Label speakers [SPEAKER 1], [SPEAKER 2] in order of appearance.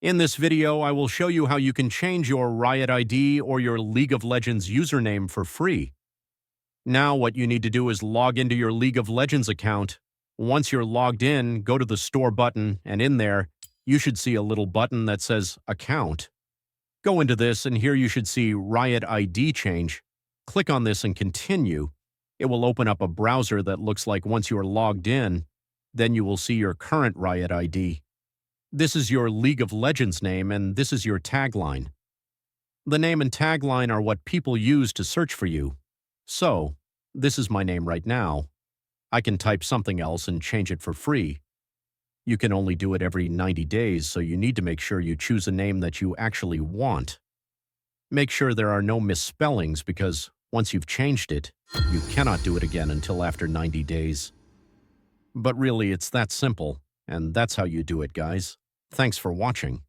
[SPEAKER 1] In this video, I will show you how you can change your Riot ID or your League of Legends username for free. Now what you need to do is log into your League of Legends account. Once you're logged in, go to the Store button, and in there, you should see a little button that says Account. Go into this, and here you should see Riot ID Change. Click on this and continue. It will open up a browser that looks like once you are logged in, then you will see your current Riot ID. This is your League of Legends name, and this is your tagline. The name and tagline are what people use to search for you. So, this is my name right now. I can type something else and change it for free. You can only do it every 90 days, so you need to make sure you choose a name that you actually want. Make sure there are no misspellings because once you've changed it, you cannot do it again until after 90 days. But really, it's that simple, and that's how you do it, guys. Thanks for watching.